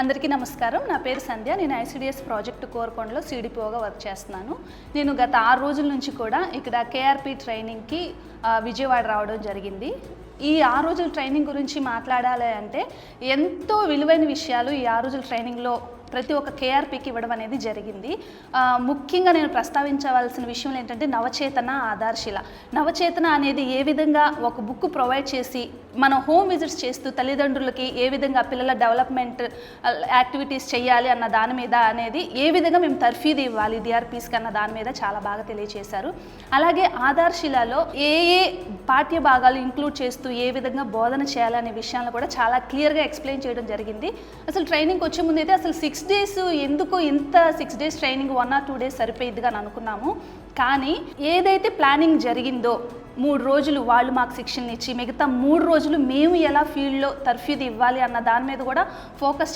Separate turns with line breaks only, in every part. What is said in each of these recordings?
అందరికీ నమస్కారం. నా పేరు సంధ్య. నేను ఐసిడిఎస్ ప్రాజెక్ట్ కోరకొండలో సిడిపిఓగా వర్క్ చేస్తున్నాను. నేను గత 6 రోజుల నుంచి కూడా ఇక్కడ కేఆర్పి ట్రైనింగ్కి విజయవాడ రావడం జరిగింది. ఈ 6 రోజుల ట్రైనింగ్ గురించి మాట్లాడాలి అంటే ఎంతో విలువైన విషయాలు ఈ 6 రోజుల ట్రైనింగ్లో ప్రతి ఒక్క కేఆర్పికి ఇవ్వడం అనేది జరిగింది. ముఖ్యంగా నేను ప్రస్తావించవలసిన విషయం ఏంటంటే నవచేతన ఆధారశిల. నవచేతన అనేది ఏ విధంగా ఒక బుక్ ప్రొవైడ్ చేసి మనం హోమ్ విజిట్స్ చేస్తూ తల్లిదండ్రులకి ఏ విధంగా పిల్లల డెవలప్మెంట్ యాక్టివిటీస్ చేయాలి అన్న దాని మీద అనేది ఏ విధంగా మేము తర్ఫీదు ఇవ్వాలి డిఆర్పీస్కి అన్న దాని మీద చాలా బాగా తెలియజేశారు. అలాగే ఆధారశిలలో ఏ పాఠ్య భాగాలు ఇంక్లూడ్ చేస్తూ ఏ విధంగా బోధన చేయాలనే విషయాలను కూడా చాలా క్లియర్గా ఎక్స్ప్లెయిన్ చేయడం జరిగింది. అసలు ట్రైనింగ్కి వచ్చే ముందు అయితే అసలు 6 days ఎందుకు ఇంత 6 days ట్రైనింగ్ 1 or 2 days సరిపోయిద్దిగా అని అనుకున్నాము. కానీ ఏదైతే ప్లానింగ్ జరిగిందో 3 రోజులు వాళ్ళు మాకు శిక్షణ ఇచ్చి మిగతా 3 రోజులు మేము ఎలా ఫీల్డ్లో తర్ఫీదు ఇవ్వాలి అన్న దాని మీద కూడా ఫోకస్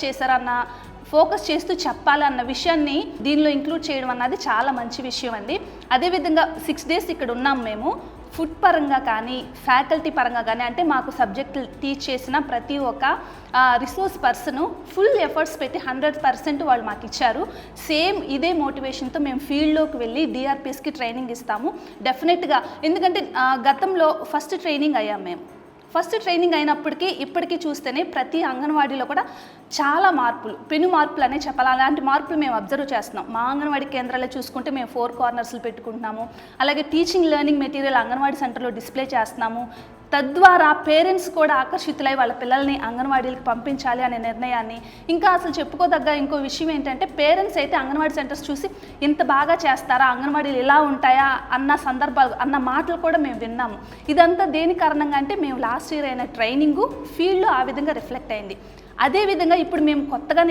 చేస్తూ చెప్పాలి అన్న విషయాన్ని దీనిలో ఇంక్లూడ్ చేయడం అన్నది చాలా మంచి విషయం అండి. అదేవిధంగా 6 days ఇక్కడ ఉన్నాం మేము. ఫుడ్ పరంగా కానీ ఫ్యాకల్టీ పరంగా కానీ అంటే మాకు సబ్జెక్టులు టీచ్ చేసిన ప్రతి ఒక్క రిసోర్స్ పర్సన్ ఫుల్ ఎఫర్ట్స్ పెట్టి 100% వాళ్ళు మాకు ఇచ్చారు. సేమ్ ఇదే మోటివేషన్తో మేము ఫీల్డ్లోకి వెళ్ళి డిఆర్పిఎస్కి ట్రైనింగ్ ఇస్తాము డెఫినెట్గా. ఎందుకంటే గతంలో ఫస్ట్ ట్రైనింగ్ అయ్యాం మేము. ఫస్ట్ ట్రైనింగ్ అయినప్పటికీ ఇప్పటికీ చూస్తేనే ప్రతి అంగన్వాడీలో కూడా చాలా పెను మార్పులు అనే చెప్పాలి. అలాంటి మార్పులు మేము అబ్జర్వ్ చేస్తున్నాం. మా అంగన్వాడీ కేంద్రాల్లో చూసుకుంటే మేము 4 corners పెట్టుకుంటున్నాము. అలాగే టీచింగ్ లెర్నింగ్ మెటీరియల్ అంగన్వాడీ సెంటర్లో డిస్ప్లే చేస్తున్నాము. తద్వారా పేరెంట్స్ కూడా ఆకర్షితులై వాళ్ళ పిల్లల్ని అంగన్వాడీలకు పంపించాలి అనే నిర్ణయాన్ని, ఇంకా అసలు చెప్పుకోదగ్గ ఇంకో విషయం ఏంటంటే పేరెంట్స్ అయితే అంగన్వాడీ సెంటర్స్ చూసి ఇంత బాగా చేస్తారా, అంగన్వాడీలు ఇలా ఉంటాయా అన్న మాటలు కూడా మేము విన్నాము. ఇదంతా దేని కారణంగా అంటే మేము లాస్ట్ ఇయర్ అయిన ట్రైనింగు ఫీల్డ్లో ఆ విధంగా రిఫ్లెక్ట్ అయింది. అదేవిధంగా ఇప్పుడు మేము కొత్తగా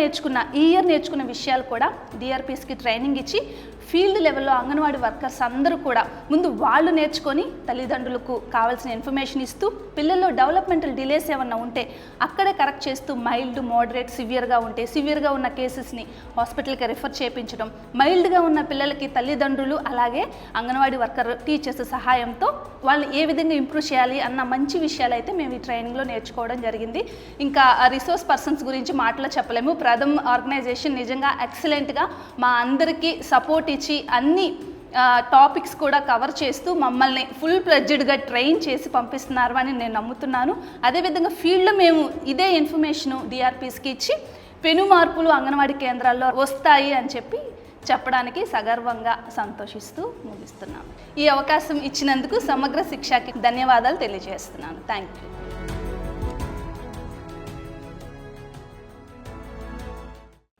ఈ ఇయర్ నేర్చుకున్న విషయాలు కూడా డిఆర్పిఎస్కి ట్రైనింగ్ ఇచ్చి ఫీల్డ్ లెవెల్లో అంగన్వాడీ వర్కర్స్ అందరూ కూడా ముందు వాళ్ళు నేర్చుకొని తల్లిదండ్రులకు కావాల్సిన ఇన్ఫర్మేషన్ ఇస్తూ పిల్లల్లో డెవలప్మెంటల్ డిలేస్ ఏమన్నా ఉంటే అక్కడే కరెక్ట్ చేస్తూ మైల్డ్, మోడరేట్, సివియర్గా ఉన్న కేసెస్ని హాస్పిటల్కి రిఫర్ చేయించడం, మైల్డ్గా ఉన్న పిల్లలకి తల్లిదండ్రులు అలాగే అంగన్వాడీ వర్కర్ టీచర్స్ సహాయంతో వాళ్ళు ఏ విధంగా ఇంప్రూవ్ చేయాలి అన్న మంచి విషయాలు అయితే మేము ఈ ట్రైనింగ్లో నేర్చుకోవడం జరిగింది. ఇంకా రిసోర్స్ పర్సన్స్ గురించి మాటలో చెప్పలేము. ప్రథమ్ ఆర్గనైజేషన్ నిజంగా ఎక్సలెంట్గా మా అందరికీ సపోర్ట్ ఇచ్చి అన్ని టాపిక్స్ కూడా కవర్ చేస్తూ మమ్మల్ని ఫుల్ ప్లెడ్జ్డ్గా ట్రైన్ చేసి పంపిస్తున్నారు అని నేను నమ్ముతున్నాను. అదేవిధంగా ఫీల్డ్లో మేము ఇదే ఇన్ఫర్మేషను డిఆర్పిఎస్కి ఇచ్చి పెను మార్పులు అంగన్వాడీ కేంద్రాల్లో వస్తాయి అని చెప్పడానికి సగర్వంగా సంతోషిస్తూ ముగిస్తున్నాను. ఈ అవకాశం ఇచ్చినందుకు సమగ్ర శిక్షకి ధన్యవాదాలు తెలియజేస్తున్నాను. Thank you.